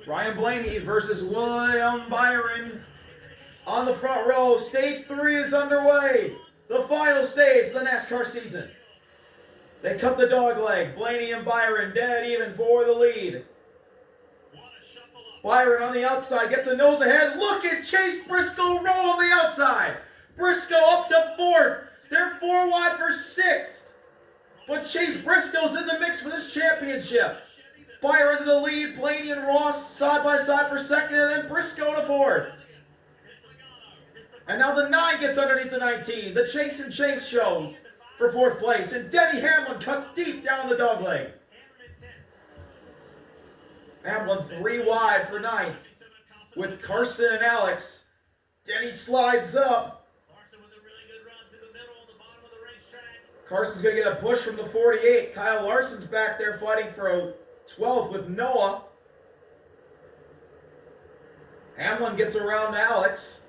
Ryan Blaney versus William Byron on the front row. Stage 3 is underway. The final stage of the NASCAR season. They cut the dog leg. Blaney and Byron dead even for the lead. Byron on the outside gets a nose ahead. Look at Chase Briscoe roll on the outside. Briscoe up to 4th. They're 4 wide for 6th. But Chase Briscoe's in the mix for this championship. Byron to the lead. Blaney and Ross side by side for 2nd, and then Briscoe to 4th. And now the 9 gets underneath the 19. The Chase and Chase show for 4th place. And Denny Hamlin cuts deep down the dogleg. Hamlin 3 wide for 9th with Carson and Alex. Denny slides up. Carson's going to get a push from the 48. Kyle Larson's back there fighting for a 12th with Noah. Hamlin gets around Alex.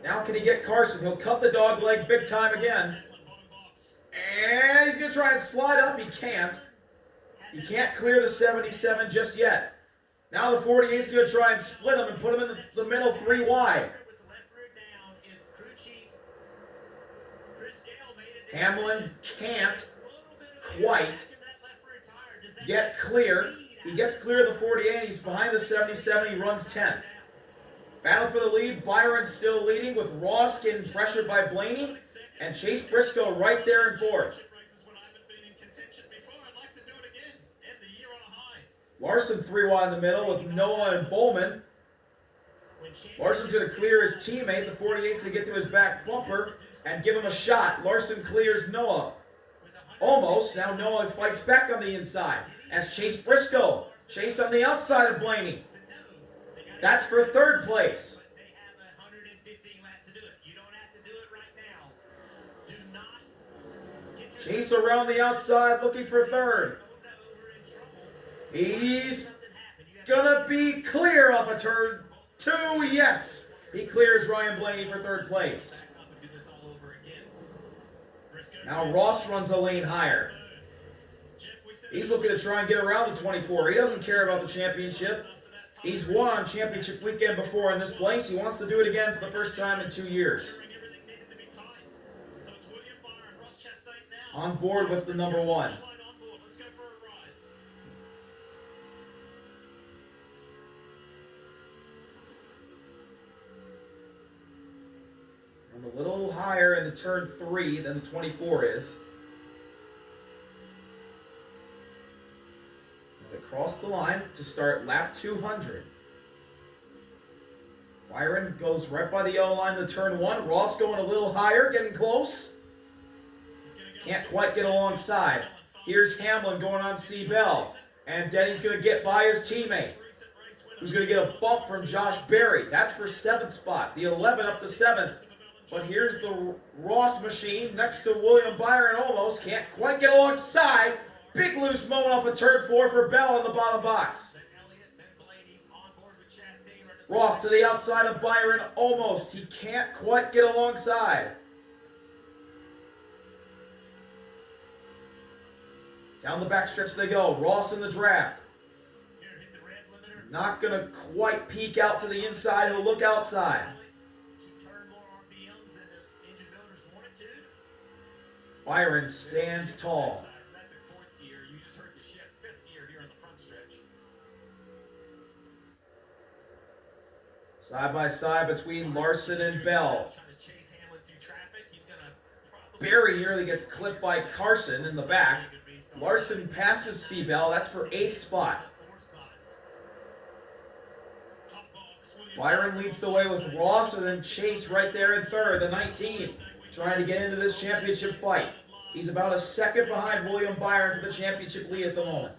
Now can he get Carson? He'll cut the dog leg big time again. And he's going to try and slide up. He can't. He can't clear the 77 just yet. Now the 48 is going to try and split him and put him in the middle 3 wide. Hamlin can't quite get clear. He gets clear of the 48. He's behind the 77. He runs 10th. Battle for the lead. Byron still leading with Ross getting pressured by Blaney. And Chase Briscoe right there in 4th. Larson 3 wide in the middle with Noah and Bowman. Larson's going to clear his teammate. The 48's to get to his back bumper and give him a shot. Larson clears Noah. Almost. Now Noah fights back on the inside as Chase Briscoe. Chase on the outside of Blaney. That's for 3rd place. Chase around the outside looking for 3rd. He's gonna be clear off of turn 2. Yes, he clears Ryan Blaney for 3rd place. Now Ross runs a lane higher. He's looking to try and get around the 24. He doesn't care about the championship. He's won on championship weekend before in this place. He wants to do it again for the first time in 2 years. On board with the number 1. I'm a little higher in the turn 3 than the 24 is. They cross the line to start lap 200. Byron goes right by the yellow line to turn 1. Ross going a little higher, getting close. Can't quite get alongside. Here's Hamlin going on C-Bell. And Denny's going to get by his teammate, who's going to get a bump from Josh Berry. That's for 7th spot. The 11 up to 7th. But here's the Ross machine next to William Byron almost. Can't quite get alongside. Big loose moment off of turn 4 for Bell in the bottom box. Ross to the outside of Byron almost. He can't quite get alongside. Down the backstretch they go. Ross in the draft. Not going to quite peek out to the inside. He'll look outside. Byron stands tall. Side by side between Larson and Bell. Berry nearly gets clipped by Carson in the back. Larson passes C-Bell. That's for 8th spot. Byron leads the way with Ross and then Chase right there in 3rd, the 19, trying to get into this championship fight. He's about a second behind William Byron for the championship lead at the moment.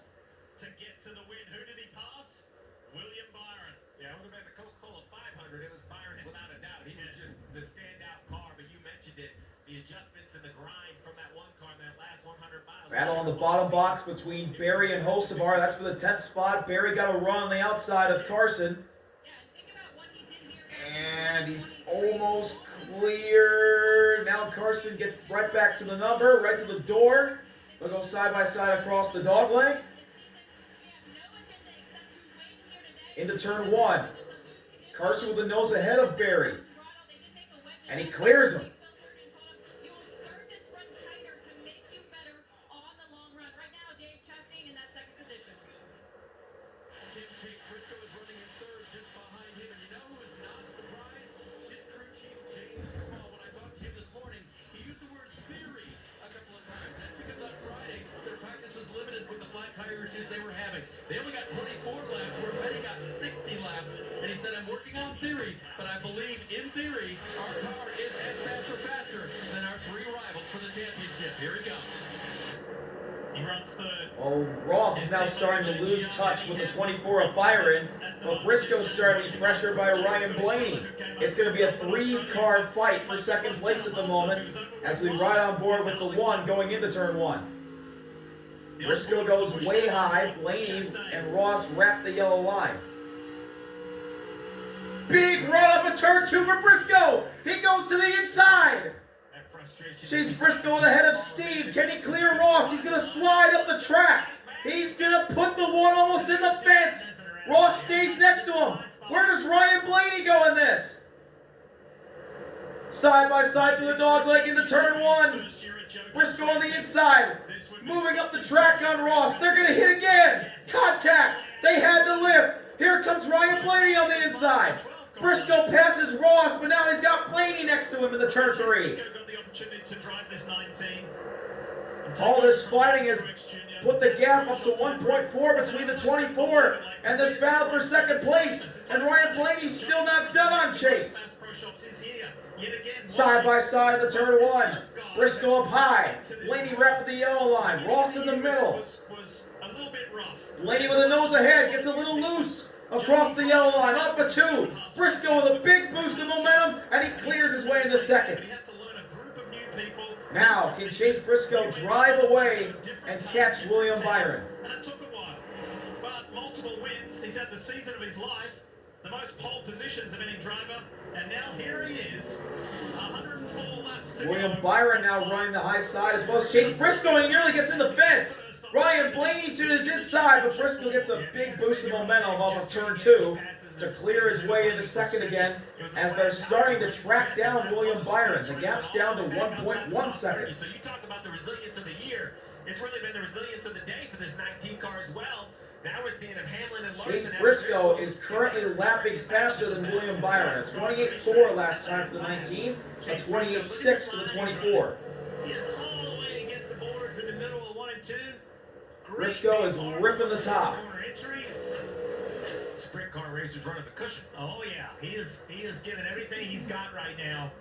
Battle on the bottom box between Berry and Hocevar. That's for the 10th spot. Berry got a run on the outside of Carson. And he's almost clear. Now Carson gets right back to the number, right to the door. They'll go side by side across the dogleg. into turn 1. Carson with the nose ahead of Barry. And he clears him. BRISCOE is running in third just behind him, and you know who is not surprised? His crew chief, James Small. When I talked to him this morning, he used the word theory a couple of times. That's because on Friday, their practice was limited with the flat tire issues they were having. They only got 24 laps, where Petty got 60 laps, and he said, I'm working on theory, but I believe, in theory, our car is as fast or faster than our 3 rivals for the championship. Here he comes. He runs third. Oh, Ross is now starting to lose touch with the 24 of Byron, but Briscoe's starting to be pressured by Ryan Blaney. It's going to be a 3-car fight for second place at the moment as we ride on board with the 1 going into turn 1. Briscoe goes way high. Blaney and Ross wrap the yellow line. Big run up a turn 2 for Briscoe. He goes to the inside. Chase Briscoe with the head of steam. Can he clear Ross? He's going to slide up the track. He's going to put the 1 almost in the fence. Ross stays next to him. Where does Ryan Blaney go in this? Side by side through the dogleg into turn 1. Briscoe on the inside. Moving up the track on Ross. They're going to hit again. Contact. They had the lift. Here comes Ryan Blaney on the inside. Briscoe passes Ross, but now he's got Blaney next to him in the turn 3. All this fighting has put the gap up to 1.4 between the 24 and this battle for second place. And Ryan Blaney's still not done on Chase. Side by side in the turn 1. Briscoe up high. Blaney wrapping the yellow line. Ross in the middle. Blaney with the nose ahead. Gets a little loose. Across the yellow line, up a 2. Briscoe with a big boost of momentum, and he clears his way into second. Now, can Chase Briscoe drive away and catch William Byron? And it took a while, but multiple wins. He's had the season of his life, the most pole positions of any driver, and now here he is, 104 laps to William Byron now running the high side as well as Chase Briscoe, and he nearly gets in the fence. Ryan Blaney to his inside, but Briscoe gets a big boost of momentum off of turn 2 to clear his way into second again as they're starting to track down William Byron. The gap's down to 1.1 seconds. So you talk about the resilience of the year. It's really been the resilience of the day for this 19 car as well. Now we're seeing Hamlin and Larson. Chase Briscoe is currently lapping faster than William Byron. A 28.4 last time for the 19, a 28.6 for the 24. He is all the way against the boards in the middle of 1 and 2. Briscoe is ripping the top. Sprint car racers running the cushion. Oh yeah, he is giving everything he's got right now.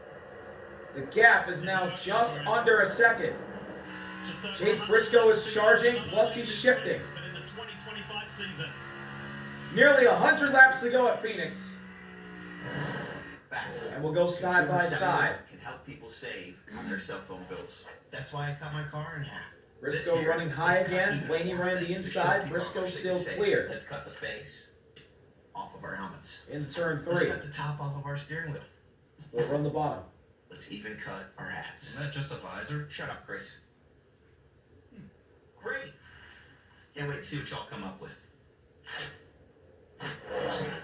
The gap is now just under a second. Chase Briscoe is charging, plus he's shifting. In the 2025 season. Nearly 100 laps to go at Phoenix. And we'll go side by side. Can help people save on their cell phone bills. That's why I cut my car in half. Briscoe running high again. Blaney running the inside. Briscoe still clear. Let's cut the face off of our helmets. In turn Let's 3. cut the top off of our steering wheel. We'll run the bottom. Let's even cut our hats. Isn't that just a visor? Shut up, Chris. Great. Can't wait to see what y'all come up with. So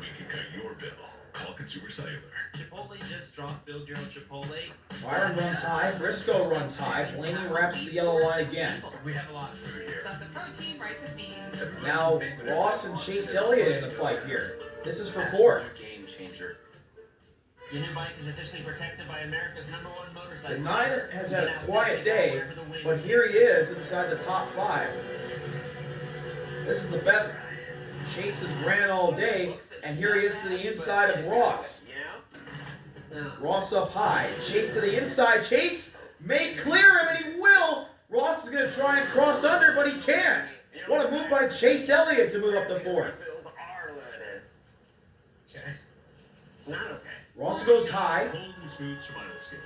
we can cut your bill. Call Consumer Cellular. Chipotle just dropped Build Your Own Chipotle. Byron runs high. Briscoe runs high. Blaney wraps the yellow line again. We have a lot of food here. Lots of protein, rice and beans. Now Ross and Chase Elliott in the fight here. This is for 4th. Game changer. Your new bike is officially protected by America's #1 motorcycle. The 9 has had a quiet day, but here he is inside the top 5. This is the best Chase has ran all day, and here he is to the inside of Ross. Ross up high. Chase to the inside. Chase may clear him, and he will. Ross is going to try and cross under, but he can't. What a move by Chase Elliott to move up to 4th. Okay. It's not okay. Ross goes high. Cold and smooth survival skills.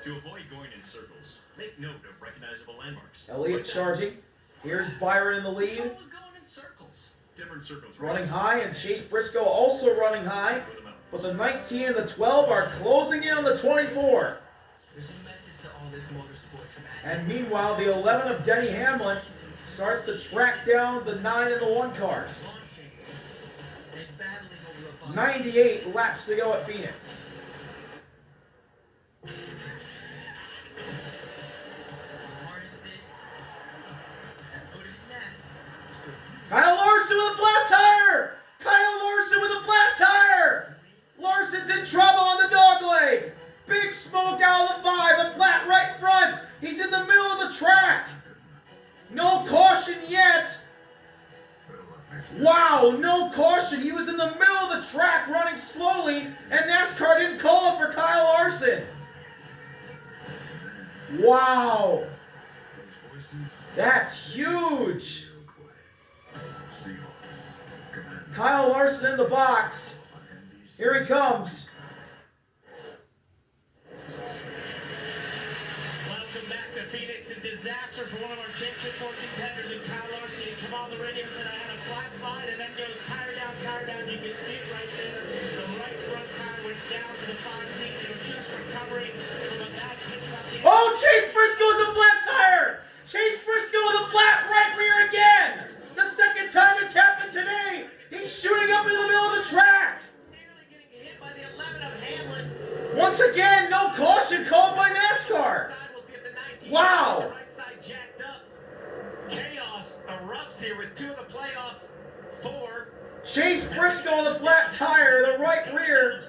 To avoid going in circles, make note of recognizable landmarks. Elliott charging. Here's Byron in the lead. Going in circles. Different circles. Running high, and Chase Briscoe also running high. But the 19 and the 12 are closing in on the 24. There's a method to all this motorsports madness. And meanwhile, the 11 of Denny Hamlin starts to track down the 9 and the 1 cars. Launching and battling battling over a buck. 98 laps to go at Phoenix. Harness this and put it in that. Kyle Larson with a flat tire! Kyle Larson with a flat tire! Larson's in trouble on the dog leg. Big smoke out of the 5, a flat right front. He's in the middle of the track. No caution yet. Wow, no caution. He was in the middle of the track running slowly, and NASCAR didn't call up for Kyle Larson. Wow. That's huge. Kyle Larson in the box. Here he comes. Welcome back to Phoenix. A disaster for one of our championship four contenders in Kyle Larson. He come on the radio and said I had a flat slide and then goes tire down, tire down. You can see it right there. The right front tire went down to the 5 team. They were just recovering from a bad pit stop. Oh, Chase Briscoe with a flat tire! Chase Briscoe with a flat right rear again! The second time it's happened today! He's shooting up in the middle of the track! Nearly getting hit by the 11 of Hamlin. Once again, no caution called by NASCAR! We'll see if the 19 Wow. the right side jacked up. Chaos erupts here with 2 of the playoff 4. Chase Briscoe with a flat tire, the right rear,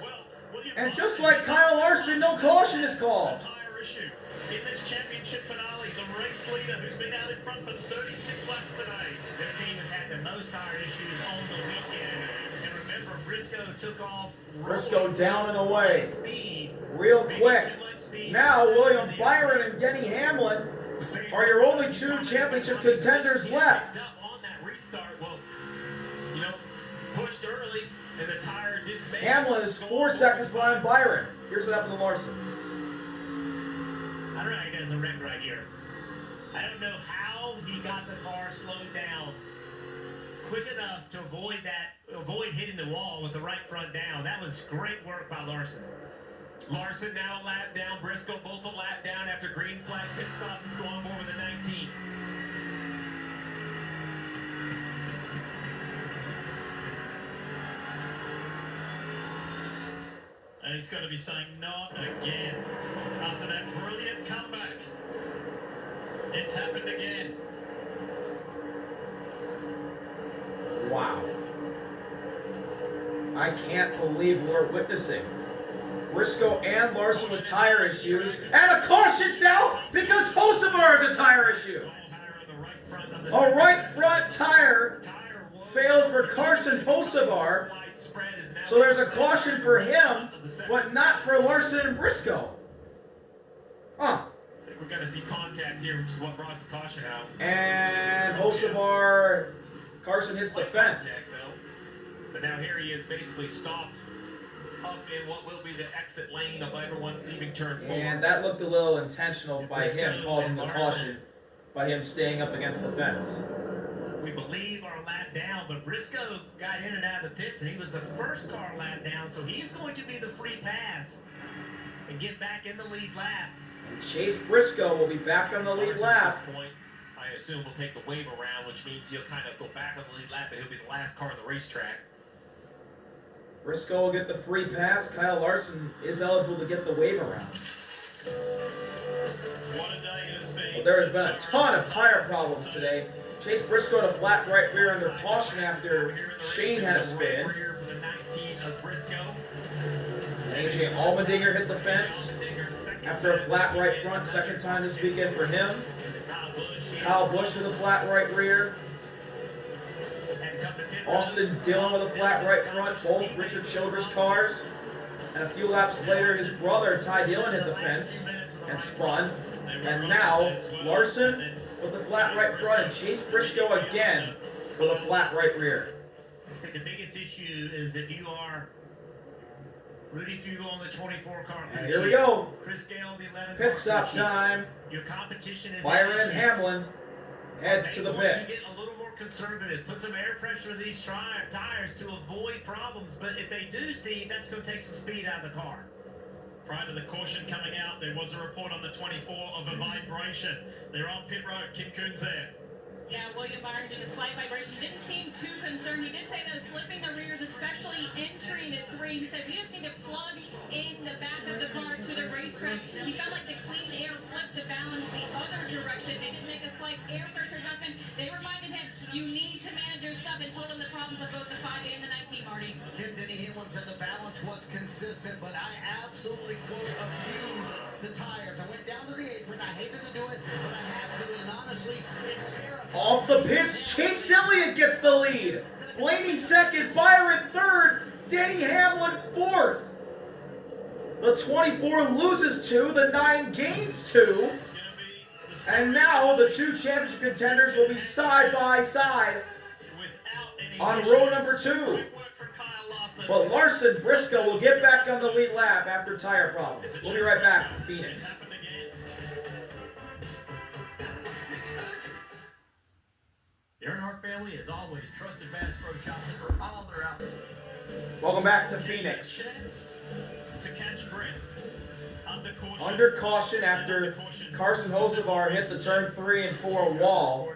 and just like Kyle Larson, no caution is called. Tire issue in this championship finale. The race leader who's been out in front for 36 laps today. This team has had the most tire issues on the weekend. And remember, Briscoe took off. Briscoe down and away, Speed. real quick. Now William Byron and Denny Hamlin are your only 2 championship contenders left. On that restart, well, you know, pushed early and the tire just made Hamlin is 4 seconds behind Byron. Here's what happened to Larson. I don't know how he does a wreck right here. I don't know how he got the car slowed down quick enough to avoid hitting the wall with the right front down. That was great work by Larson. Larson now a lap down, Briscoe both a lap down after green flag pit stops is going more with the 19. And he's going to be saying not again after that brilliant comeback. It's happened again. Wow. I can't believe we're witnessing Briscoe and Larson with tire issues, and a caution's out because Hocevar has a tire issue. A right front tire failed for Carson Hocevar, so there's a caution for him, but not for Larson and Briscoe. Huh. I think we're going to see contact here, which is what brought the caution out. And Hocevar, Carson hits the fence. But now here he is basically stopped up in what will be the exit lane of everyone leaving turn 4. And that looked a little intentional by him causing the caution, by him staying up against the fence. We believe our lap down, but Briscoe got in and out of the pits, and he was the first car lap down, so he's going to be the free pass and get back in the lead lap. And Chase Briscoe will be back on the lead lap. At this point, I assume we'll take the wave around, which means he'll kind of go back on the lead lap, and he'll be the last car on the racetrack. Briscoe will get the free pass. Kyle Larson is eligible to get the wave around. What a day it has been. Well, there has been a ton of tire problems today. Chase Briscoe had a flat right rear under caution after Shane had a spin. AJ Allmendinger hit the fence after a flat right front, second time this weekend for him. Kyle Busch with a flat right rear. Austin Dillon with a flat right front, both Richard Childress cars. And a few laps later, his brother Ty Dillon hit the fence and spun. And now, Larson with a flat right front and Chase Briscoe again with a flat right rear. I think the biggest issue is if you are Rudy Fugle on the 24 car. And here we go. Chris Gale, the 11 Pit stop time. Your competition is Byron and Hamlin head to the pits. Get a little more conservative. Put some air pressure in these tires to avoid problems. But if they do, Steve, that's going to take some speed out of the car. Prior to the caution coming out, there was a report on the 24 of a vibration. They're on pit road. Kim Coon's there. Yeah, William Byron, just a slight vibration. He didn't seem too concerned. He did say no, slipping the rears, especially plug in the back of the car to the racetrack. He felt like the clean air flipped the balance the other direction. They did make a slight air pressure adjustment. They reminded him, you need to manage your stuff, and told him the problems of both the 5 and the 19, Marty. Kim Denny Hamlin said the balance was consistent, but I absolutely, quote, abused the tires. I went down to the apron. I hated to do it, but I had to, and honestly, it terrified. Off the pits, Chase Elliott gets the lead. Blaney second, Byron third, Denny Hamlin fourth. The 24 loses 2, the 9 gains 2. And now the 2 championship contenders will be side by side on row number 2. But Larson Briscoe will get back on the lead lap after tire problems. We'll be right back from Phoenix. The Earnhardt family is always trusted Bass Pro Shops for all their outlets. Welcome back to Phoenix. To catch breath. Under caution after Carson Hocevar hit the turn 3 and 4 wall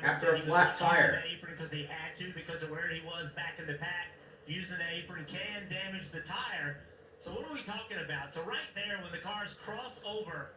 after a flat tire. Because he had to, because of where he was back in the pack. Using an apron can damage the tire. So what are we talking about? So right there, when the cars cross over,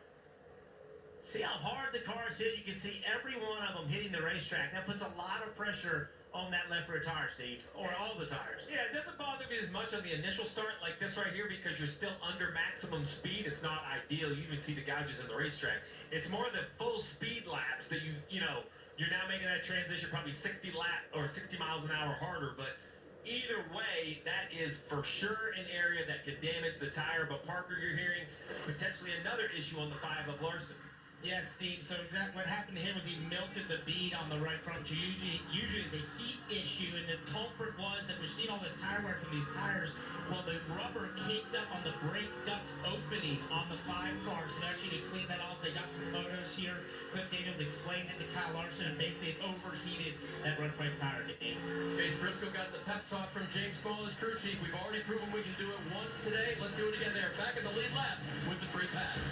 see how hard the cars hit? You can see every one of them hitting the racetrack. That puts a lot of pressure on that left rear tire, Steve, or all the tires. Yeah, it doesn't bother me as much on the initial start like this right here because you're still under maximum speed. It's not ideal. You even see the gouges in the racetrack. It's more the full speed laps that you're now making that transition probably 60 miles an hour harder, but either way, that is for sure an area that could damage the tire. But Parker, you're hearing potentially another issue on the 5 of Larson. Yes, Steve. So what happened to him was he melted the bead on the right front, which usually is a heat issue, and the culprit was that we've seen all this tire wear from these tires. Well, the rubber caked up on the brake duct opening on the 5 car, so they actually need to clean that off. They got some photos here. Cliff Daniels explained it to Kyle Larson, and basically it overheated that front tire. Chase Briscoe got the pep talk from James Small as crew chief. We've already proven we can do it once today. Let's do it again there. Back in the lead lap with the free pass.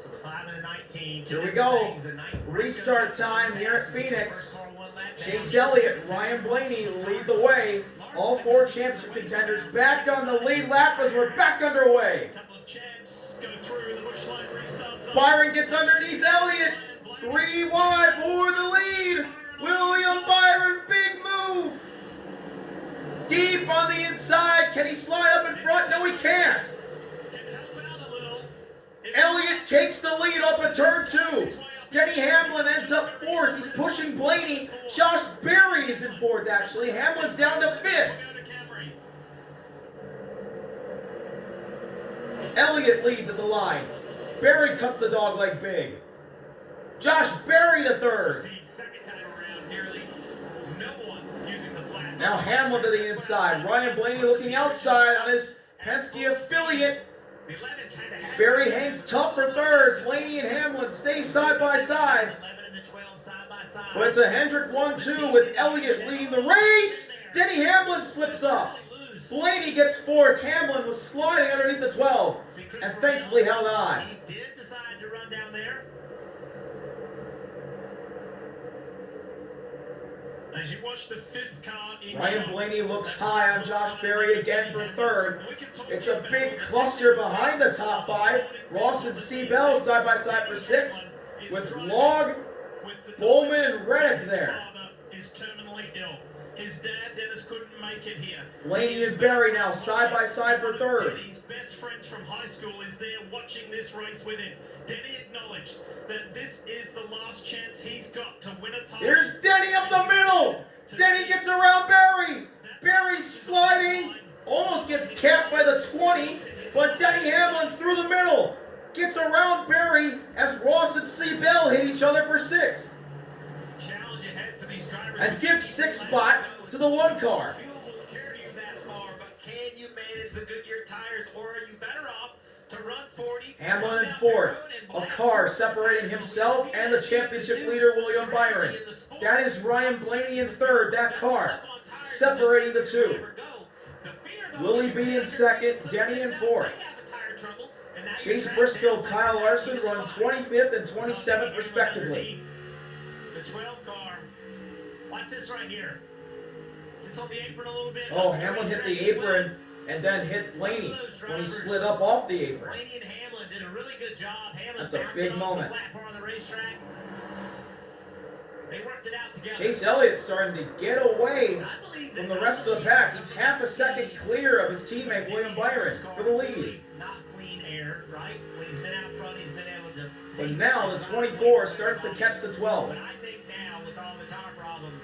So the 5 and the 19. Here we go. Restart time here at Phoenix. Chase Elliott, Ryan Blaney lead the way. All 4 championship contenders back on the lead lap as we're back underway. Byron gets underneath Elliott. 3 wide for the lead. William Byron, big move. Deep on the inside. Can he slide up in front? No, he can't. Elliott takes the lead off of turn 2. Denny Hamlin ends up 4th. He's pushing Blaney. Josh Berry is in 4th, actually. Hamlin's down to 5th. Elliott leads at the line. Berry cuts the dog leg big. Josh Berry to 3rd. Now Hamlin to the inside. Ryan Blaney looking outside on his Penske affiliate. Berry hangs tough for 3rd. Blaney and Hamlin stay side by side. But it's a Hendrick 1-2 with Elliott leading the race. Denny Hamlin slips up. Blaney gets 4th. Hamlin was sliding underneath the 12 and thankfully held on. He did decide to run down there. As you watch the 5th car in Ryan Blaney looks high on Josh Berry again for 3rd. It's a big cluster behind the top 5. Ross and Seabell side by side for 6th with Log, Bowman, and Reddick there. Is terminally ill. His dad, Dennis, couldn't make it here. Blaney and Berry now side by side for 3rd. Denny's best friends from high school is there watching this race with him. Denny acknowledged that this is the last chance he's got to win a title. Here's Denny up the middle. Denny gets around Berry. Berry sliding. Almost gets capped by the 20. But Denny Hamlin through the middle. Gets around Berry as Ross and Seabell hit each other for 6th. Challenge ahead for these drivers. And gives 6th spot to the 1 car. Fuel won't carry you that far, but can you manage the Goodyear tires, or are you better off to run 40? Hamlin in 4th. A car separating himself and the championship leader William Byron. That is Ryan Blaney in 3rd, that car, separating the 2. Willie B in 2nd, Denny in 4th. Chase Briscoe, Kyle Larson run 25th and 27th respectively. The 12 car. Watch this right here. balance on the apron a little bit. Oh, Hamlin hit the apron and then hit Blaney when he slid up off the apron. Blaney and Hamlin did a really good job. Hamlin That's a bounced big off moment. the flat part on the racetrack. They worked it out together. Chase Elliott's starting to get away I believe from that the rest of the pack. He's half a second clear of his teammate William Byron for the lead. Not clean air, right? When he's been out front, he's been able to. But now the 24 starts to catch the 12. But I think now, with all the tire problems,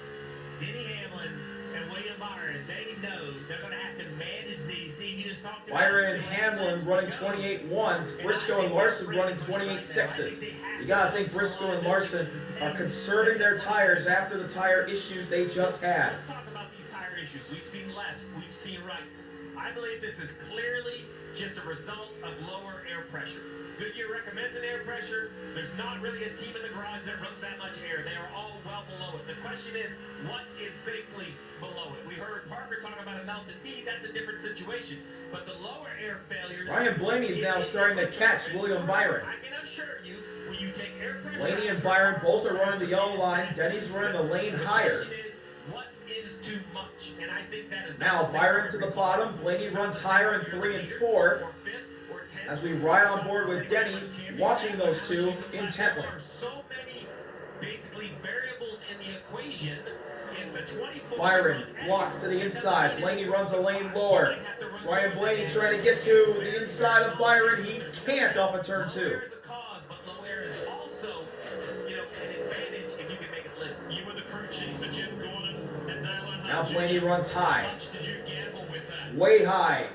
Denny Hamlin and William Byron, they know they're going to have to manage these. Steve, you just talked about Byron and Hamlin running 28.1s. Briscoe and Larson running 28.6s. You gotta think Briscoe and Larson are conserving their tires after the tire issues they just had. Let's talk about these tire issues. We've seen lefts, we've seen rights. I believe this is clearly just a result of lower air pressure. Goodyear recommends an air pressure. There's not really a team in the garage that runs that much air. They are all well below it. The question is, what is safely below it? We heard Parker talk about a melted bead. That's a different situation. But the lower air failures... Ryan Blaney is now starting to catch William Byron. I can assure you, when you take air pressure... Blaney and Byron both are running the yellow line. Denny's running the lane higher. The question is, what is too much? And I think that is... Now Byron to the bottom. Blaney runs higher in 3 and 4. As we ride on board with Denny, watching those two intently. There are so many basically variables in the equation. If the 24 Byron blocks to the inside. Blaney runs a lane lower. Ryan Blaney trying to get to the inside of Byron. He can't off of turn 2. Low air is a cause, but low air is also, an advantage if you can make it live. You were the crew chief, but Jeff Gordon and Dale Earnhardt Now Blaney Jr. runs high. How much did you gamble with that? Way high.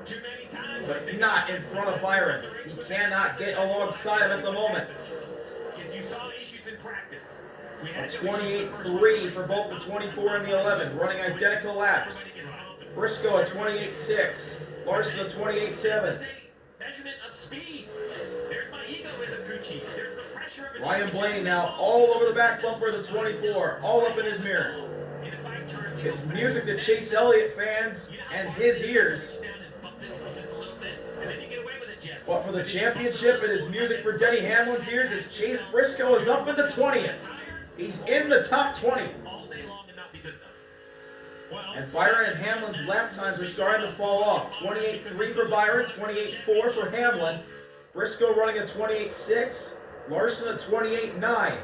Too many times. But not in front of Byron. He cannot get alongside him at the moment. If you saw issues in practice, we A had 28.3 for both the 24 and the 11, running identical laps. Briscoe a 28.6. Larson a 28.7. Measurement of speed. There's my ego as a crew chief. There's the pressure of a Ryan championship. Blaney now all over the back bumper of the 24, all up in his mirror. And if I turn It's music to Chase Elliott fans and his ears. But for the championship, it is music for Denny Hamlin's ears as Chase Briscoe is up in the 20th. He's in the top 20. All day long and not be good enough. And Byron and Hamlin's lap times are starting to fall off. 28.3 for Byron, 28.4 for Hamlin. Briscoe running a 28.6, Larson a 28.9.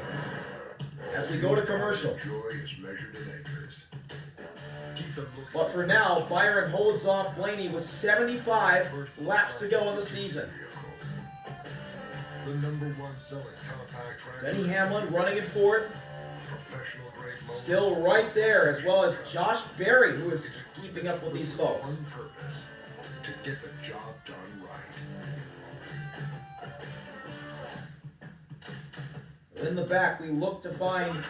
As we go to commercial. Joy is measured in acres. Keep them looking. But for now, Byron holds off Blaney with 75 laps to go in the season. The #1 selling compact tractor. Denny Hamlin running in 4th. Professional grade motors. Still right there, as well as Josh Berry, who is keeping up with these folks. One purpose: to get the job done right. In the back, we look to find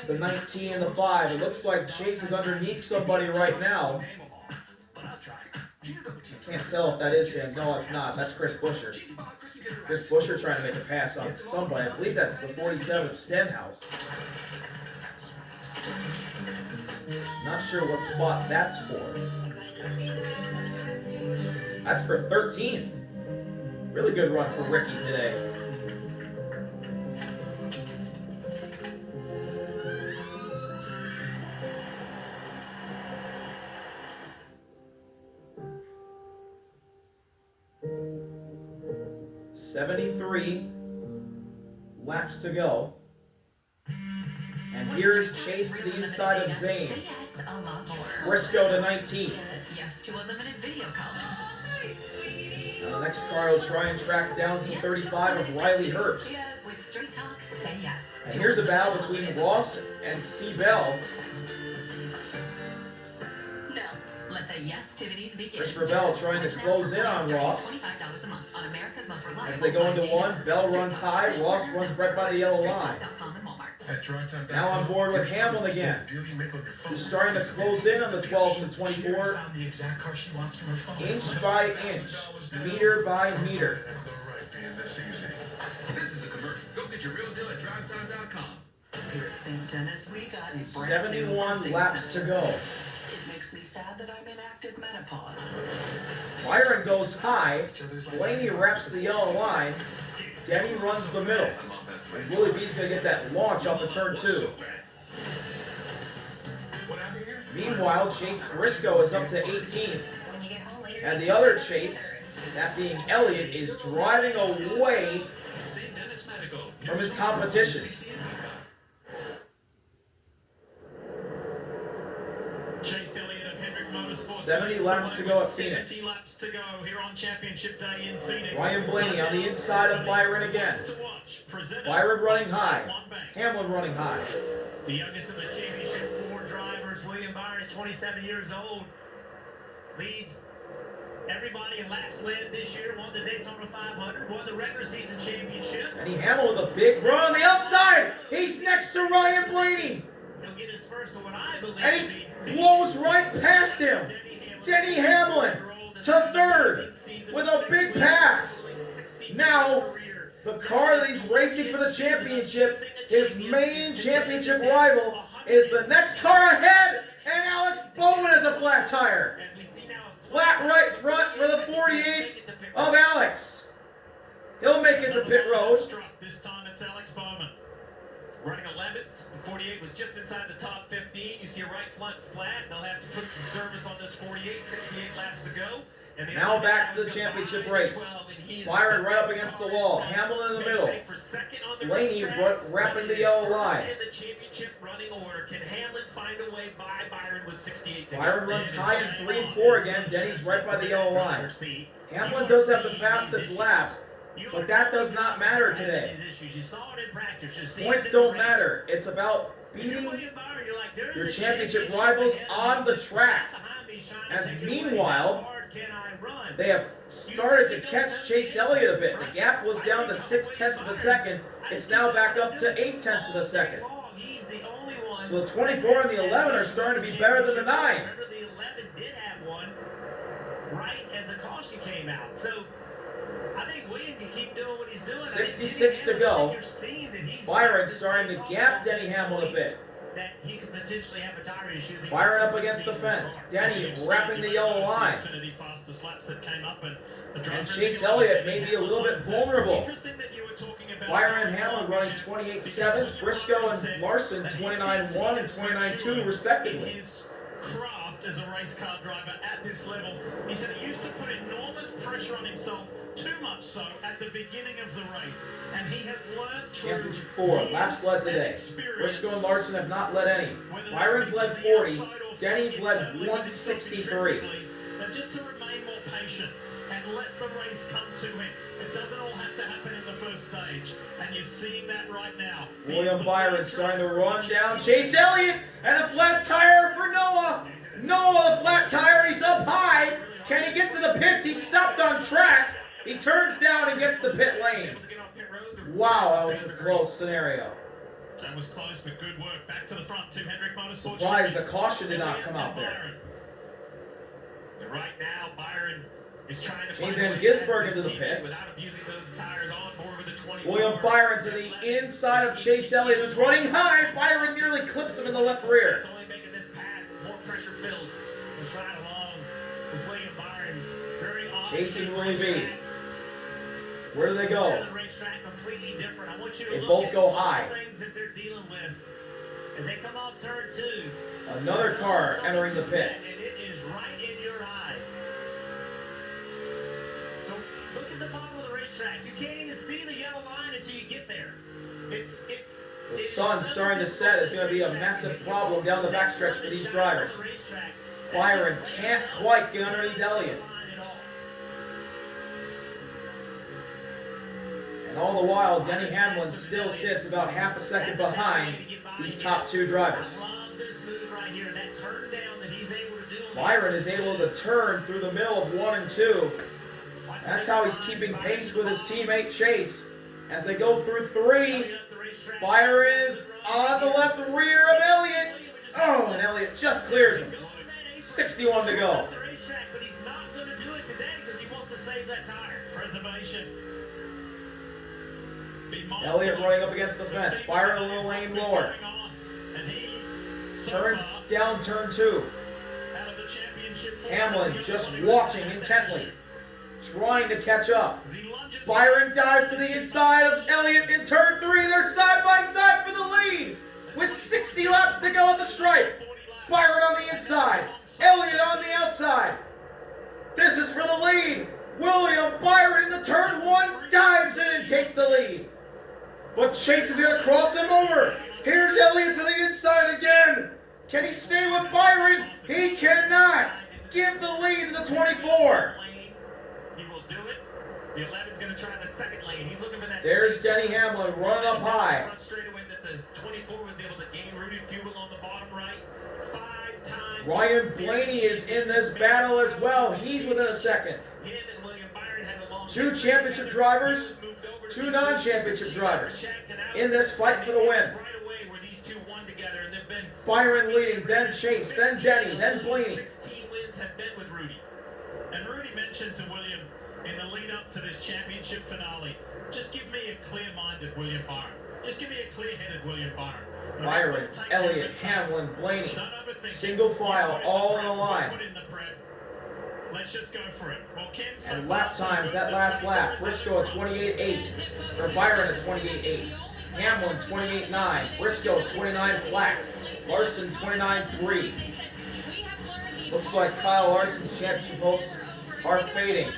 the 19 and the 5. It looks like Chase is underneath somebody right now. Can't tell if that is him. No, it's not. That's Chris Buescher. Chris Buescher trying to make a pass on somebody. I believe that's the 47 of Stenhouse. Not sure what spot that's for. That's for 13th. Really good run for Ricky today. .73 laps to go. And here's Chase to the inside of Zane. Briscoe to 19. Yes to unlimited video calling. Now the next car will try and track down to 35 of Riley Herbst. With Straight Talk, say yes. And here's a battle between Ross and C-Bell. No. Let the yes-tivities begin. Chris Bell trying to close in on Ross. $25 a month on America's most reliable. As they go into one, Bell runs high, Ross runs right by the yellow line. Now on board with Hamlin again. He's starting to close in on the 12 and the 24, inch by inch, meter by meter. This is a commercial. Go get your real deal at drivetime.com. Here at St. Dennis, we got a brand new 71 birthing laps to center. go. It makes me sad that I'm in active menopause. Byron goes high, Blaney wraps the yellow line, Denny runs the middle. And Willie B's going to get that launch off of turn 2. Meanwhile, Chase Briscoe is up to 18th. And the other Chase, that being Elliott, is driving away from his competition. Chase Elliott of Hendrick Motorsports. 70 laps to go at Phoenix. 70 laps to go here on Championship Day in Phoenix. Ryan Blaney on the inside of Byron again. Byron running high. Hamlin running high. The youngest of the championship 4 drivers, William Byron, at 27 years old, leads everybody in laps led this year, won the Daytona 500, won the regular season championship. And Hamlin with a big run on the outside. He's next to Ryan Blaney. He'll get his first of what I believe And he blows right past him. Denny Hamlin to third with a big pass. Now, the car that he's racing for the championship, his main championship rival, is the next car ahead, and Alex Bowman has a flat tire. Flat right front for the 48 of Alex. He'll make it to pit road. This time it's Alex Bowman. Running 11th. The 48 was just inside the top 15. You see a right front flat. They'll have to put some service on this 48. 68 laps to go. And Now back to the championship race. Byron right up against the wall. Hamlin in the middle. Blaney wrapping the yellow line. In the championship running order, can Hamlin find a way by Byron with 68 to go? Byron runs high in 3 and 4 again. Denny's right by the yellow line. Hamlin does have the fastest lap, but that does not matter today. Points don't matter. It's about beating your championship rivals on the track. As meanwhile, they have started to catch Chase Elliott a bit. The gap was down to 0.6 of a second. It's now back up to 0.8 of a second. So the 24 and the 11 are starting to be better than the 9. Remember, the 11 did have one right as the caution came out. So I think William can keep doing what he's doing. 66 to go. Byron starting to gap Denny Hamlin a bit. That he could potentially have a tire issue. Byron up against the fence. Denny wrapping the yellow line. And Chase Elliott may be a little bit vulnerable. Byron and Hamlin running 28.7s. Briscoe and Larson 29.1 and 29.2 respectively. His craft as a race car driver at this level, he said he used to put enormous pressure on himself, too much so at the beginning of the race, and he has learned through Championship 4. Laps led today. Briscoe and Larson have not led any. Byron's led 40. Denny's led 163. But just to remain more patient and let the race come to him. It doesn't all have to happen in the first stage, and you're seeing that right now. William Byron starting to run down Chase Elliott, and a flat tire for Noah. Noah, the flat tire, he's up high. Can he get to the pits? He stopped on track. He turns down and gets to pit lane. Wow, that was a close scenario. That was close, but good work. Back to the front to Hendrick Motorsports. Surprised the caution did not come out there. And right now, Byron is trying to Shane find Van a way past Gisbergen his to the teammate pits. without abusing those tires on board with the 24. William Byron to the inside of Chase Elliott, who's running high. Byron nearly clips him in the left rear. It's only making this pass more pressure filled. was right along with William Byron. Very odd. Chasing Willie B. Where do they go? The racetrack completely different. I want you to They look both at go all high. the things that they're dealing with as they come off turn 2. Another car entering the pits. And it is right in your eyes. So look at the bottom of the racetrack. You can't even see the yellow line until you get there. The sun's starting to set. It's going to be a massive problem down the backstretch for these drivers. Byron can't quite get underneath Elliott. And all the while, Denny Hamlin still sits about half a second behind these top 2 drivers. Byron is able to turn through the middle of 1 and 2. That's how he's keeping pace with his teammate Chase. As they go through 3, Byron is on the left rear of Elliott. Oh, and Elliott just clears him. 61 to go. But he's not going to do it today because he wants to save that tire. Preservation. Elliott running up against the fence. Byron a little lane lower. Turns down turn 2. Hamlin just watching intently. Trying to catch up. Byron dives to the inside of Elliott in turn 3. They're side by side for the lead. With 60 laps to go at the stripe. Byron on the inside. inside. Elliott on the outside. This is for the lead. William Byron in the turn one dives in and takes the lead. But Chase is going to cross him over. Here's Elliott to the inside again. Can he stay with Byron? He cannot. Give the lead to the 24. He will do it. The 11's going to try the second lane. He's looking for that. There's Denny Hamlin running up high. Front straightaway that the 24 was able to gain. Rudy Fugle on the bottom right. 5 times. Ryan Blaney is in this battle as well. He's within a second. Him and William Byron had a long 2 championship drivers, 2 non-championship drivers in this fight for the win. Right away where these two won together, and they've been Byron leading, then Chase, then Denny, then Blaney. 16 wins have been with Rudy. And Rudy mentioned to William in the lead up to this championship finale, just give me a clear-minded William Byron. Just give me a clear-headed William Byron. Byron, Elliott, Hamlin, Blaney, single file, all in a line. Let's just go for it. Well, Kim, so And lap times, that last lap, Briscoe at 28.8, or Byron at 28.8, Hamlin 28.9, Briscoe 29 flat, Larson 29.3. Looks like Kyle Larson's championship hopes are fading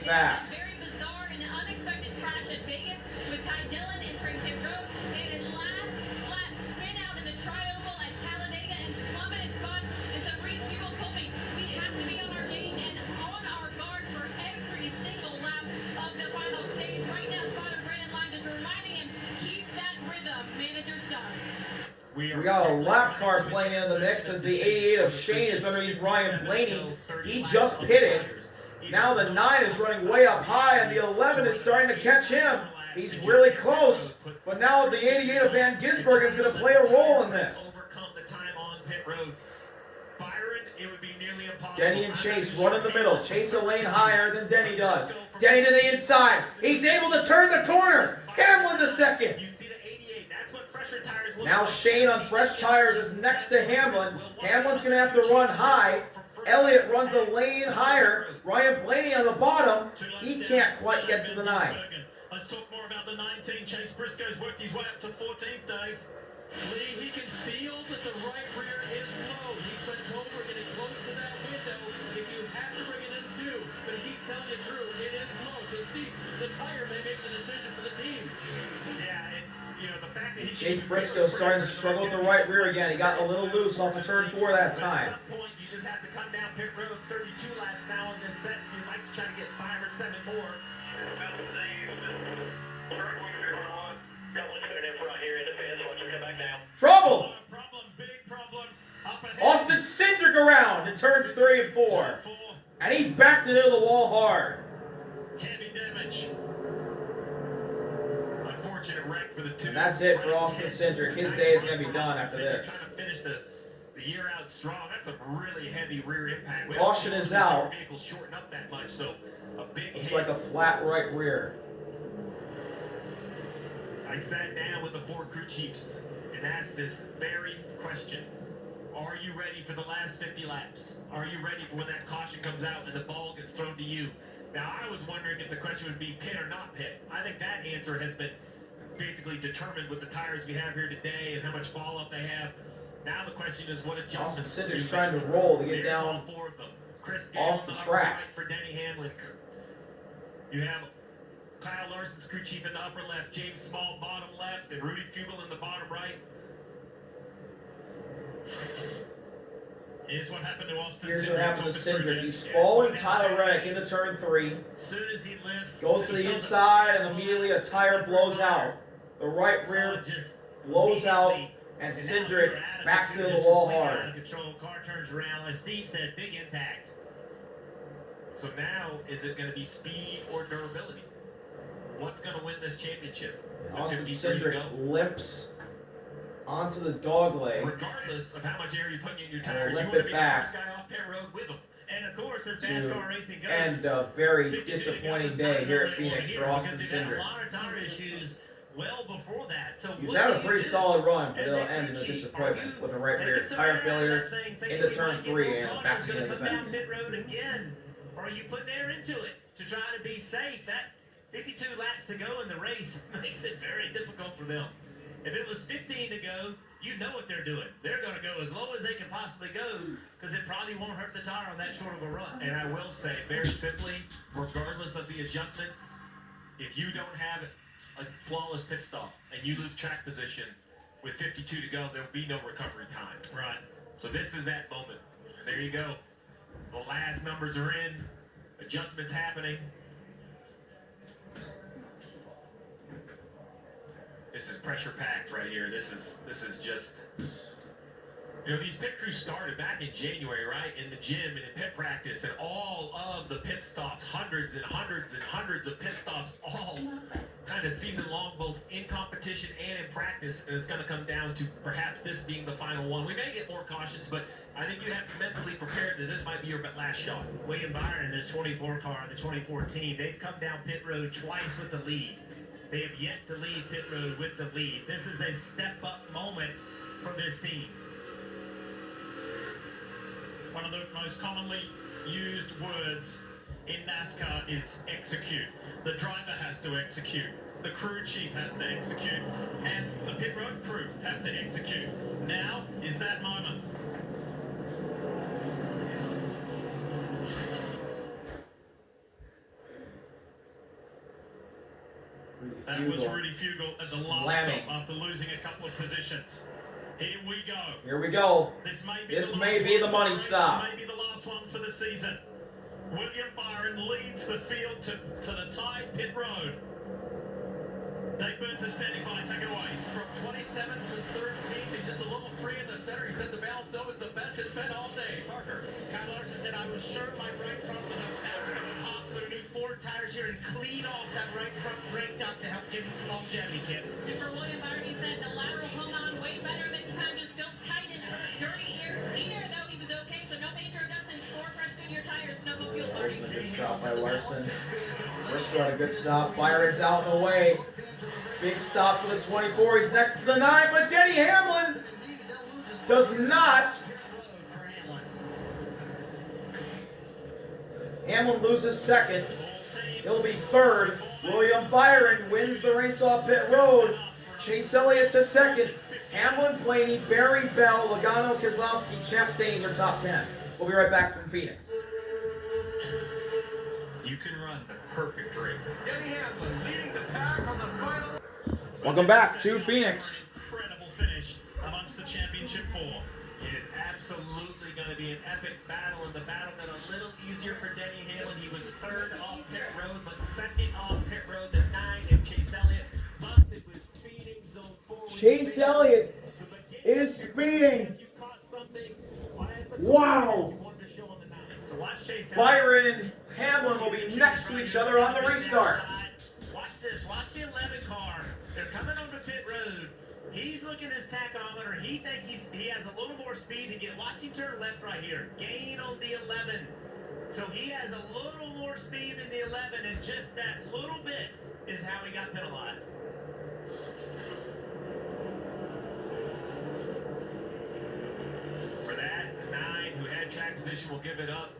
fast. Very bizarre and unexpected crash at Vegas with Ty Dillon entering pit road and in last lap spin out in the tri-oval at Talladega and plummeted spots. And so Rudy Fugle told me we have to be on our game and on our guard for every single lap of the final stage. Right now, spotter Brandon Line just reminding him, keep that rhythm, manager stuff. We got a lap car playing in the mix as the 88 of Shane is underneath Ryan Blaney. He just pitted. Now the 9 is running way up high, and the 11 is starting to catch him. He's really close, but now the 88 of Van Gisbergen is going to play a role in this. Overcome the time on pit road. Byron, it would be nearly impossible. Denny and Chase run in the middle. Chase a lane higher than Denny does. Denny to the inside. He's able to turn the corner. Hamlin the second. You see the 88. That's what fresher tires look Now like. Shane on fresh tires is next to Hamlin. Hamlin's going to have to run high. Elliott runs a lane higher. Ryan Blaney on the bottom. He can't quite get to the 9. Let's talk more about the 19. Chase Briscoe's worked his way up to 14th, Dave. Lee, he can feel that the right rear is low. He's been told we're getting close to that window. If you have to bring it in, do. But he keeps telling you, Drew, it is low. So Steve, the tire may make the decision for the team. Yeah, and you know the fact that he Chase Briscoe starting to struggle with the right rear again. He got a little loose off the turn 4 that time. At some point, you just have to come down pit road 32 laps now in this set, so you'd like to try to get 5 or 7 more. Trouble! Problem, big problem. Up ahead. Austin Cindric around in turns 3 and 4. And he backed it into the wall hard. Heavy damage. Unfortunate wreck for the 2. And that's it for Austin Cindric. His day is going to be done after this. Trying to finish the year out strong. That's a really heavy rear impact. Caution is out. Vehicles shorten up that much, so a big Looks hit. like a flat right rear. I sat down with the 4 crew chiefs and asked this very question. Are you ready for the last 50 laps? Are you ready for when that caution comes out and the ball gets thrown to you? Now, I was wondering if the question would be pit or not pit. I think that answer has been basically determined with the tires we have here today and how much fall off they have. Now the question is what Austin adjustments. Cindric's trying to roll to get Here's down all 4 of them. Chris off Gale the on upper track. right for Denny Hamlin. You have Kyle Larson's crew chief in the upper left, James Small bottom left, and Rudy Fugle in the bottom right. Here's what happened to Austin. Here's what happened to Cindric. He's following Tyler Reddick into turn 3. As soon as he lifts, Goes to the inside, and immediately a tire blows out. The right rear blows out, and Cindric backs into the wall hard. Control, car turns around. As Steve said, big impact. So now, is it going to be speed or durability? What's going to win this championship? With Austin 53 to go? Cindric limps onto the dog leg. Regardless of how much air you're putting in your And tires, you limp want to it be back. the first guy off pit road with them. And of course, as To NASCAR racing goes, end a very disappointing day here at Phoenix for Austin because they've had Cindric. a lot of tire issues well before that. So He's what having do a you pretty do solid run, but as it'll a end in a crew chief? disappointment Are you with a right rear taking some tire air out of failure that thing, thinking into we turn might get 3 more and cautions backing gonna into the come down fence. pit road again? Or are you putting air into it to try to be safe? That 52 laps to go in the race makes it very difficult for them. If it was 15 to go, you know what they're doing. They're going to go as low as they can possibly go because it probably won't hurt the tire on that short of a run. And I will say, very simply, regardless of the adjustments, if you don't have a flawless pit stop and you lose track position with 52 to go, there'll be no recovery time. Right. So this is that moment. There you go. The last numbers are in. Adjustments happening. This is pressure packed right here. This is just, you know, these pit crews started back in January, right? In the gym and in pit practice, and all of the pit stops, hundreds and hundreds and hundreds of pit stops, all kind of season long, both in competition and in practice. And it's going to come down to perhaps this being the final one. We may get more cautions, but I think you have to mentally prepare that this might be your last shot. William Byron, this 24 car, the 2014, they've come down pit road twice with the lead. They have yet to leave pit road with the lead. This is a step-up moment for this team. One of the most commonly used words in NASCAR is execute. The driver has to execute. The crew chief has to execute. And the pit road crew have to execute. Now is that moment. That was Rudy Fugle at the last Slamming. stop after losing a couple of positions. Here we go. Here we go. This may be, This the, may last be one the for money race. stop. This may be the last one for the season. William Byron leads the field to the tied pit road. Dave Burns is standing by. Take it away. From 27 to 13, he's just a little free in the center. He said the balance though is the best it's been all day. Parker. Kyle Larson said, I was sure my right front was a faster hot, so we do 4 tires here and clean off that right front brake duct to help give it some longevity, kid. And for William Byron, he said the lateral hung on way better this time, just built tight and dirty air cleaner, though he was okay, so no major adjustments, 4 fresh Goodyear tires, snowmobile fuel bar. Larson, a good stop by Larson. Briscoe had a good stop. Byron's out in the way. Big stop for the 24. He's next to the 9, but Denny Hamlin does not. Hamlin loses second. He'll be third. William Byron wins the race off pit road. Chase Elliott to second. Hamlin, Blaney, Barry, Bell, Logano, Keselowski, Chastain are top 10. We'll be right back from Phoenix. You can run the perfect race. Denny Hamlin leading the pack on the final. Welcome back to Phoenix. Incredible finish amongst the championship 4. It is absolutely going to be an epic battle, and the battle got a little easier for Denny Hamlin. He was third off pit road, but second off pit road to 9, and Chase Elliott busted with speeding zone 4. Chase Elliott is speeding. Wow. So watch Chase Elliott. Byron and Hamlin will be next to each other on the restart. Watch this. Watch the 11 car. They're coming onto pit road. He's looking at his tachometer. He thinks he has a little more speed to get. Watch him turn left right here. Gain on the 11. So he has a little more speed than the 11, and just that little bit is how he got penalized. For that, 9, who had track position, will give it up.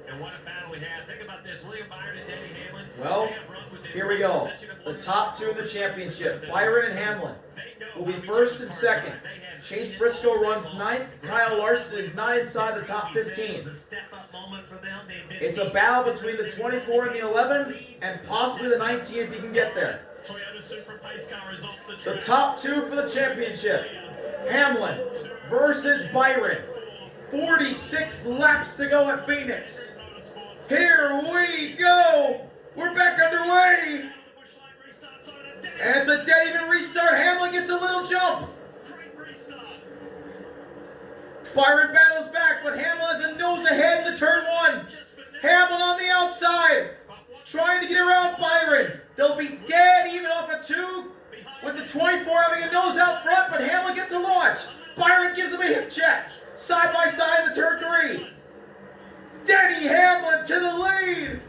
And what a battle we have. Think about this. William Byron and Denny Hamlin. Well, they have run within here we go. possession of The one top another. 2 in the championship, Byron and Hamlin, They know will be how each first other's and cars second. are. They have Chase seen it Briscoe all day runs long. 9th. Kyle Larson is not inside the top 15. It was a step-up moment for them. They've been It's a battle between the 24 and the 11, and possibly the 19 if he can get there. Toyota Super Pace car is off the The track. top 2 for the championship, Hamlin versus Byron. 46 laps to go at Phoenix. Here we go. We're back underway. And it's a dead even restart. Hamlin gets a little jump. Byron battles back, but Hamlin has a nose ahead in the turn 1. Hamlin on the outside, trying to get around Byron. They'll be dead even off a 2, with the 24 having a nose out front, but Hamlin gets a launch. Byron gives him a hip check. Side by side in the turn 3. Denny Hamlin to the lead.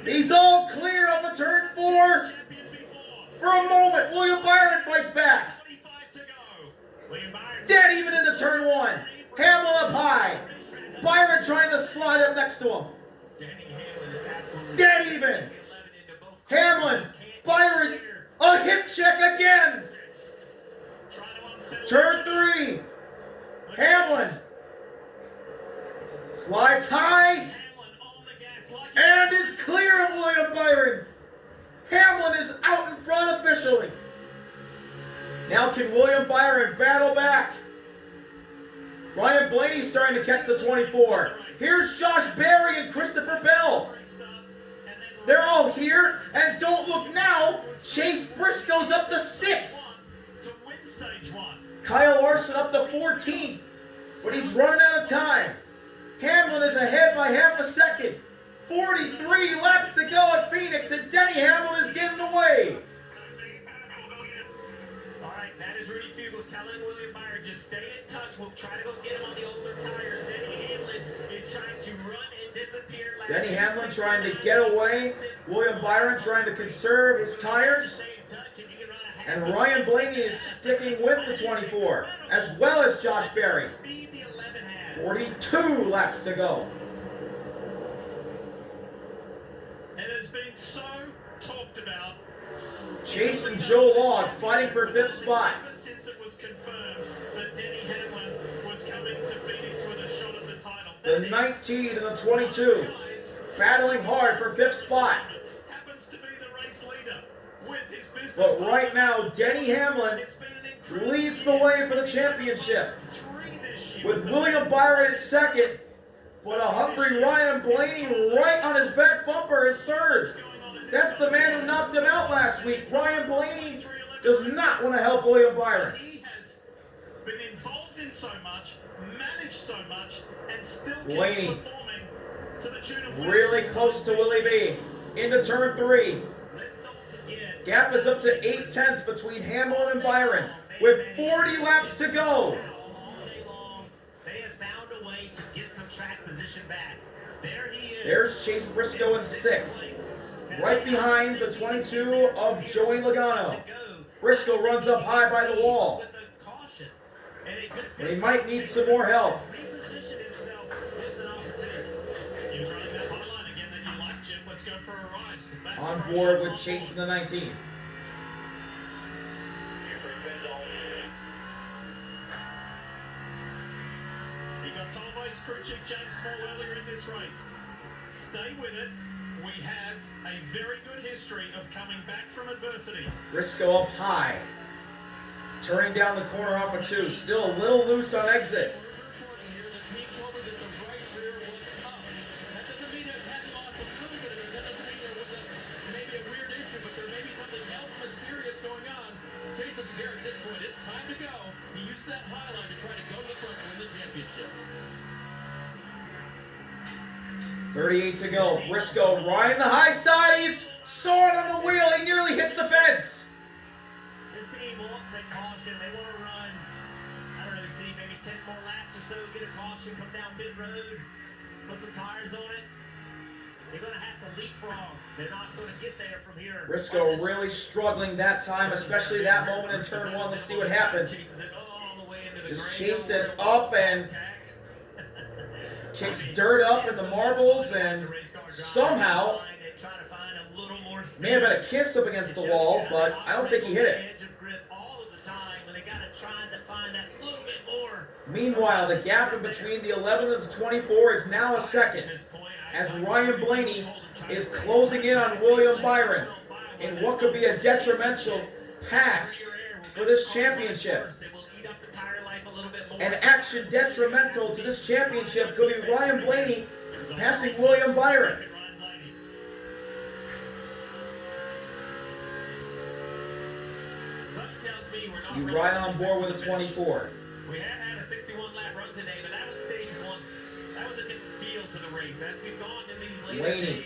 He's all clear off the turn 4. For a moment, William Byron fights back. Dead even in the turn 1. Hamlin up high. Byron trying to slide up next to him. Dead even. Hamlin, Byron, a hip check again. Turn 3. Hamlin slides high and is clear of William Byron. Hamlin is out in front officially. Now can William Byron battle back? Ryan Blaney's starting to catch the 24. Here's Josh Berry and Christopher Bell. They're all here, and don't look now, Chase Briscoe's up to 6. Kyle Larson up to 14, but he's running out of time. Hamlin is ahead by half a second. 43 laps to go at Phoenix, and Denny Hamlin is getting away. All right, that is Rudy Fugle telling William Byron, just stay in touch. We'll try to go get him on the older tires. Denny Hamlin is trying to run and disappear. Denny Hamlin trying to get away. William Byron trying to conserve his tires. And Ryan Blaney is sticking with the 24, as well as Josh Berry. 42 laps to go. It has been so talked about. Chase and Joe Log fighting for 5th spot. Ever since it was confirmed that Denny Hamlin was coming to Phoenix with a shot at the title. The 19 and the 22 battling hard for 5th spot. Happens to be the race leader with his business. But right now, Denny Hamlin leads the way for the championship, with William Byron at 2nd, but a hungry Ryan Blaney right on his back bumper in 3rd. That's the man who knocked him out last week. Ryan Blaney does not want to help William Byron. He has been involved in so much, managed so much, and still Blaney keeps performing to the tune of really close to Willie B. Into turn 3. Gap is up to 8/10 between Hamlin and Byron, with 40 laps to go. They have found a way to get some track position back. There he is. There's Chase Briscoe in 6th, right behind the 22 of Joey Logano. Briscoe runs up high by the wall, but he might need some more help. On board with Chase in the 19. He got told by his crew chief James Small earlier in this race. Stay with it. We have a very good history of coming back from adversity. Briscoe up high, turning down the corner off of 2. Still a little loose on exit. At this point, it's time to go. He used that high line to try to go to the front and win the championship. 38 to go. Briscoe riding the high side. He's soaring on the wheel. He nearly hits the fence. This team wants a caution. They want to run, I don't know, Steve, maybe 10 more laps or so, get a caution, come down pit road, put some tires on it. They're going to have to leapfrog. They're not going to get there from here. Briscoe really struggling that time, especially that moment in turn 1. Let's see what happened. Just chased it up and kicks dirt up in the marbles, and somehow may have been a kiss up against the wall, but I don't think he hit it. Meanwhile, the gap in between the 11 and the 24 is now a 2nd, as Ryan Blaney is closing in on William Byron in what could be a detrimental pass for this championship. An action detrimental to this championship could be Ryan Blaney passing William Byron. You ride on board with a 24. We have had a 61-lap run today, but that was stage 1. That was a different feel to the race. As we've gone in these late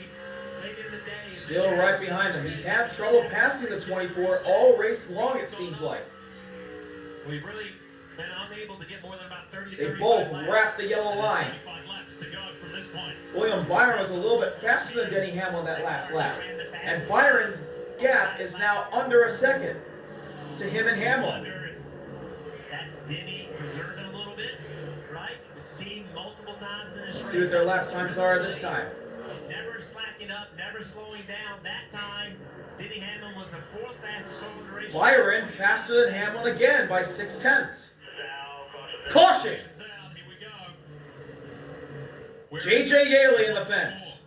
in the day. Still right behind him. He's had trouble passing the 24 all race long, it seems like. We've really been unable to get more than about 30 They both wrap the yellow line. William Byron was a little bit faster than Denny Hamlin that last lap. And Byron's gap is now under a 2nd to him and Hamlin. That's Denny preserving a little bit, right? We've seen multiple times in this race. Let's see what their lap times are this time. Never slacking up, never slowing down. That time, Denny Hamlin was the 4th fastest over the racetrack. Byron faster than Hamlin again by 6/10. Now, Caution! out. Here we go. JJ Yaley in the fence.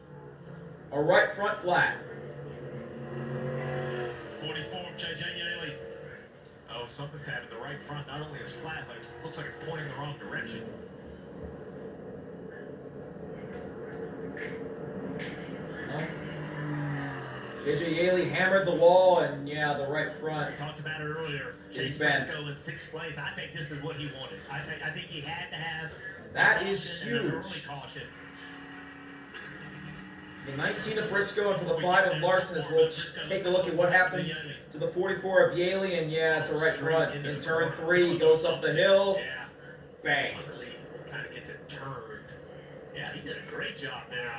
A right front flat. 44, JJ Yaley. Oh, something's happened. The right front not only is flat, like looks like it's pointing the wrong direction. JJ Yaley hammered the wall, and yeah, the right front. We talked about it earlier. It's Chase bent. Briscoe in 6th place. I think this is what he wanted. I think he had to have That is caution and an early huge. caution. The 19 of Briscoe and for the 5 of Larson as we'll take a look at what happened to the 44 of Yaley, and yeah, it's a right front. In turn 3, he goes up the hill. Yeah. Bang. Luckily, kind of gets it turned. Yeah, he did a great job there.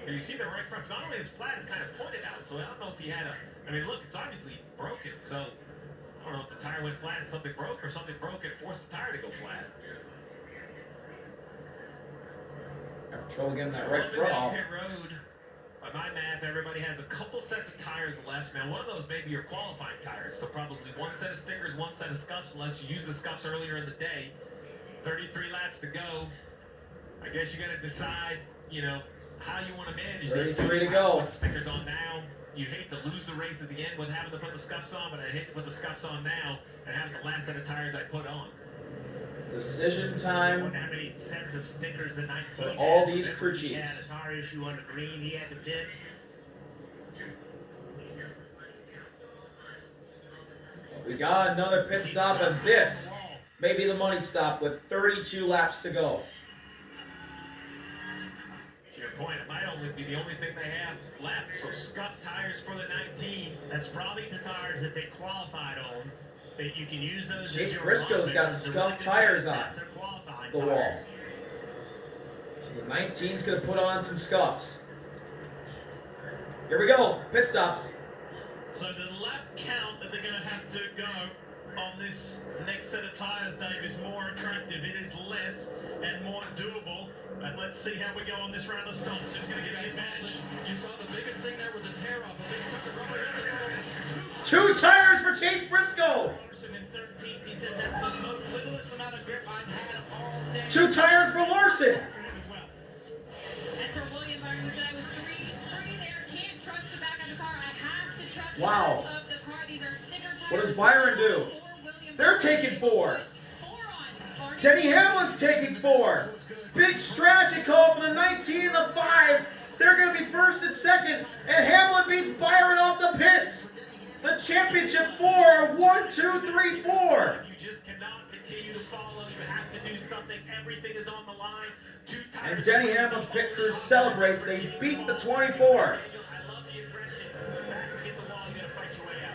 And you see the right front's not only is flat, it's kind of pointed out. So I don't know if he had a. I mean, look, it's obviously broken. So I don't know if the tire went flat and something broke, or something broke and forced the tire to go flat. Having trouble getting that right front off. Pit road. By my math, everybody has a couple sets of tires left. Now, one of those may be your qualifying tires. So probably one set of stickers, one set of scuffs, unless you use the scuffs earlier in the day. 33 laps to go. I guess you got to decide, you know, how you want to manage this. 33 to go. Put stickers on now. You hate to lose the race at the end with having to put the scuffs on, but I hate to put the scuffs on now and having the last set of tires I put on. Decision I time. wonder how many sets of stickers the 19 For had. all these Remember, crew he had chiefs. a tire issue on the green. He had to pit. We got another pit stop, and this may be the money stop with 32 laps to go. To your point, it might only be the only thing they have left. So scuffed tires for the 19. That's probably the tires that they qualified on. That you can use those. Chase as your Briscoe's got allotment. scuffed tires on That's their qualifying the tires. wall. So the 19's going to put on some scuffs. Here we go. Pit stops. So the lap count that they're going to have to go on this next set of tires, Dave, is more attractive. It is less and more doable. And let's see how we go on this round of stumps. Who's going to get the advantage? You saw the biggest thing there was a tear off. A big chunk of rubber in the road. 2 tires for Chase Briscoe. Larson in 13th. He said that's the littlest amount of grip I've had all day. 2 tires for Larson. As well. And for William Byron, who said I was three there, can't trust the back of the car. I have to trust Wow. the back of the car. These are sticker tires. What does Byron do? They're taking 4. Denny Hamlin's taking 4. Big strategy call for the 19 and the 5. They're going to be first and second, and Hamlin beats Byron off the pits. The championship 4, 1, 2, 3, 4. You just cannot continue to follow. You have to do something. Everything is on the line. 2 tires. And Denny Hamlin's pit crew celebrates. They beat the 24. I love the aggression. Back to get the wall. You're going to fight your way out.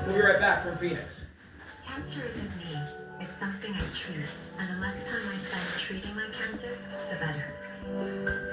We'll be right back from Phoenix. Cancer isn't me. It's something I treat. And the less time I spend treating my cancer, the better.